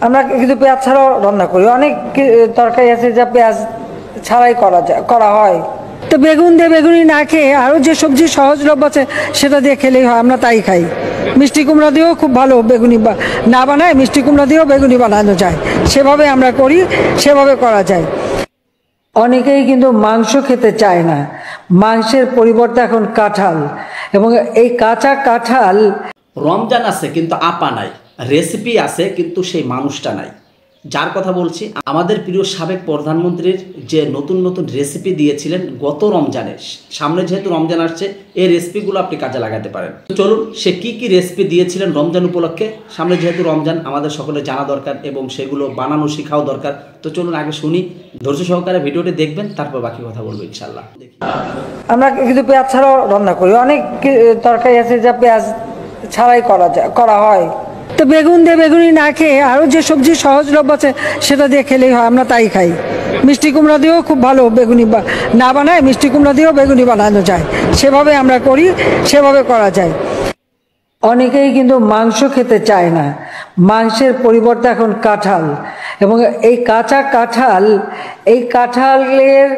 আমরা কিন্তু পেঁয়াজ ছাড়াও রান্না করি। অনেক তরকারি আছে যা পেঁয়াজ ছাড়াই করা হয়। তো বেগুন দিয়ে বেগুনি না খেয়ে আরও যে সবজি সহজলভ্য আছে সেটা দিয়ে খেলেই হয়, আমরা তাই খাই। মিষ্টি কুমড়া দিয়েও খুব ভালো বেগুনি না বানায়, মিষ্টি কুমড়া দিয়েও বেগুনি বানানো যায়, সেভাবে আমরা করি, সেভাবে করা যায়। অনেকেই কিন্তু মাংস খেতে চায় না, মাংসের পরিবর্তে এখন কাঁঠাল, এবং এই কাঁচা কাঁঠাল। রমজান আছে কিন্তু আপা নাই, রেসিপি আছে কিন্তু সেই মানুষটা নাই। যার কথা বলছি আমাদের প্রিয় সাবেক প্রধানমন্ত্রীর যে নতুন নতুন রেসিপি দিয়েছিলেন গত রমজানে। সামনে যেহেতু রমজান আসছে, এই রেসিপিগুলো আপনি কাজে লাগাতে পারেন। চলুন সে কি রেসিপি দিয়েছিলেন রমজান উপলক্ষে। সামনে যেহেতু রমজান আমাদের সকলে জানা দরকার এবং সেগুলো বানানো শেখাও দরকার। তো চলুন আগে শুনি, ধৈর্য সহকারে ভিডিওটি দেখবেন, তারপর বাকি কথা বলবো ইনশাল্লাহ। আমরা কিন্তু পেঁয়াজ ছাড়াও রান্না করি। অনেক তরকারি আছে যা পেঁয়াজ ছাড়াই করা হয়। তো বেগুন দিয়ে বেগুনি না খেয়ে আরও যে সবজি সহজলভ্য আছে সেটা দিয়ে খেলেই হয়, আমরা তাই খাই। মিষ্টি কুমড়া দিয়েও খুব ভালো বেগুনি না বানায়, মিষ্টি কুমড়া দিয়েও বেগুনি বানানো যায়, সেভাবে আমরা করি, সেভাবে করা যায়। অনেকেই কিন্তু মাংস খেতে চায় না, মাংসের পরিবর্তে এখন কাঁঠাল, এবং এই কাঁচা কাঁঠাল, এই কাঁঠালের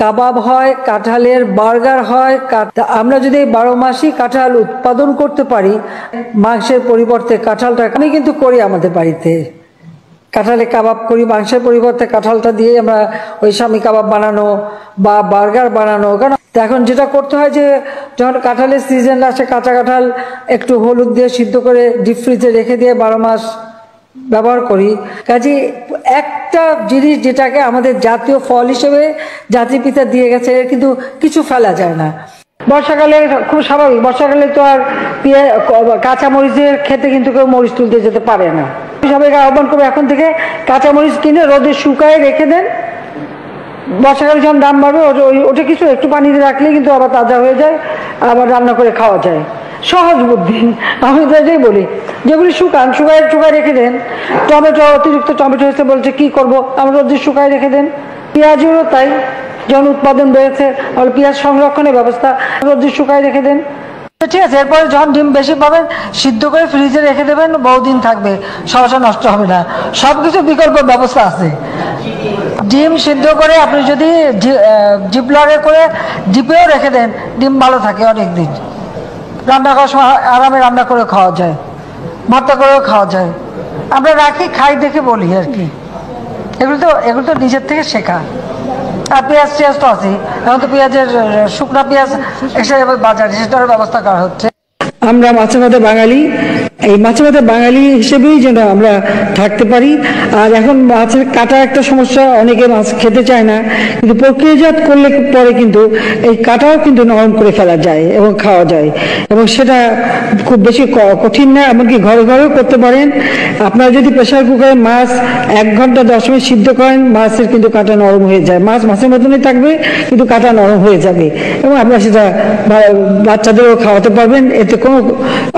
কাবাব হয়, কাঁঠালের বার্গার হয়। আমরা যদি 12 মাসই কাঁঠাল উৎপাদন করতে পারি, মাংসের পরিবর্তে কাঁঠালটা আমি কিন্তু করি আমাদের বাড়িতে। কাঁঠালে কাবাব করি, মাংসের পরিবর্তে কাঁঠালটা দিয়ে আমরা ওই স্বামী কাবাব বানানো বা বার্গার বানানো। কারণ এখন যেটা করতে হয় যে যখন কাঁঠালের সিজন আসে, কাঁচা কাঁঠাল একটু হলুদ দিয়ে সিদ্ধ করে ডিপ ফ্রিজে রেখে দিয়ে 12 মাস ব্যবহার করি। কাজে একটা জিনিস যেটাকে আমাদের জাতীয় ফল হিসেবে জাতির পিতা দিয়ে গেছে, কিন্তু কিছু ফেলা যায় না। বর্ষাকালে খুব স্বাভাবিক, বর্ষাকালে তো আর কাঁচামরিচের খেতে কিন্তু কেউ মরিচ তুলতে যেতে পারে না। সবাইকে আহ্বান করবো এখন থেকে কাঁচামরিচ কিনে রোদে শুকায় রেখে দেন। বর্ষাকালে যখন দাম বাড়বে ওটা কিছু একটু পানিতে রাখলে কিন্তু আবার তাজা হয়ে যায়, আবার রান্না করে খাওয়া যায়। সহজ বুদ্ধি, আমি তো এটাই বলি। যেগুলি শুকায় রেখে দেন। টমেটো, অতিরিক্ত টমেটো হয়েছে বলছে কি করবো, আমরা রোদে শুকায় রেখে দেন। পেঁয়াজেরও তাই, যখন উৎপাদন বেড়েছে পেঁয়াজ সংরক্ষণের ব্যবস্থা, রোদে শুকায় রেখে দেন। ঠিক আছে, এরপরে যখন ডিম বেশি পাবেন সিদ্ধ করে ফ্রিজে রেখে দেবেন, বহুদিন থাকবে, সহসা নষ্ট হবে না। সবকিছু বিকল্প ব্যবস্থা আছে। ডিম সিদ্ধ করে আপনি যদি জিপলকে করে ডিপেও রেখে দেন, ডিম ভালো থাকে অনেক দিন। রান্না করার সময় আরামে রান্না করে খাওয়া যায়, ভর্তা করেও খাওয়া যায়। আমরা রাখি, খাই দেখে বলি আর কি। এগুলো তো নিজের থেকে শেখা। আর পেঁয়াজ তো আছে, এখন তো পেঁয়াজের শুকনা পেঁয়াজ এসে বাজারে, সেটার ব্যবস্থা করা হচ্ছে। আমরা মাছে ভাতে বাঙালি, এই মাছে ভাতে বাঙালি হিসেবেই যেন আমরা থাকতে পারি। আর এখন মাছের কাটা একটা সমস্যা, অনেকে মাছ খেতে চায় না, কিন্তু প্রক্রিয়াজাত করলে পরে কিন্তু এই কাটাও কিন্তু নরম করে ফেলা যায় এবং খাওয়া যায়, এবং সেটা খুব বেশি কঠিন না, এমনকি ঘরে ঘরেও করতে পারেন। আপনারা যদি প্রেসার কুকারে মাছ 1 ঘন্টা 10 মিনিট সিদ্ধ করেন, মাছের কিন্তু কাটা নরম হয়ে যায়। মাছের মতনই থাকবে, কিন্তু কাটা নরম হয়ে যাবে, এবং আপনারা সেটা বাচ্চাদেরও খাওয়াতে পারবেন, এতে কোনো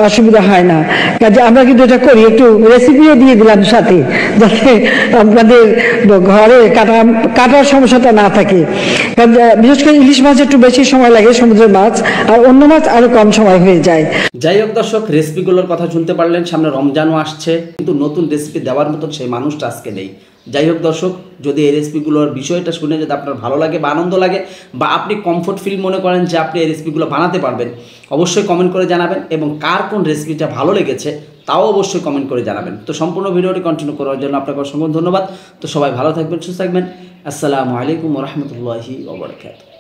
অসুবিধা হয় না। কাজে আমরা কিন্তু এটা করি, একটু রেসিপিও দিয়ে দিলাম সাথে, যাতে আপনাদের ঘরে কাটার সমস্যাটা না থাকে। বিশেষ করে ইলিশ মাছ একটু বেশি সময় লাগে, সমুদ্রের মাছ, আর অন্য মাছ আরো কম সময় হয়ে যায়। যাই হোক দর্শক, রেসিপিগুলোর কথা শুনতে পারলেন। সামনে রমজানও আসছে, কিন্তু নতুন রেসিপি দেওয়ার মতন সেই মানুষটা আজকে নেই। যাই হোক দর্শক, যদি এই রেসিপিগুলোর বিষয়টা শুনে যদি আপনার ভালো লাগে বা আনন্দ লাগে, বা আপনি কমফোর্ট ফিল মনে করেন যে আপনি এই রেসিপিগুলো বানাতে পারবেন, অবশ্যই কমেন্ট করে জানাবেন। এবং কার কোন রেসিপিটা ভালো লেগেছে তাও অবশ্যই কমেন্ট করে জানাবেন। তো সম্পূর্ণ ভিডিওটি কন্টিনিউ করার জন্য আপনাকে অসংখ্য ধন্যবাদ। তো সবাই ভালো থাকবেন, সুস্থ থাকবেন। আসসালামু আলাইকুম ওয়া রাহমাতুল্লাহি ওয়া বারাকাতুহু।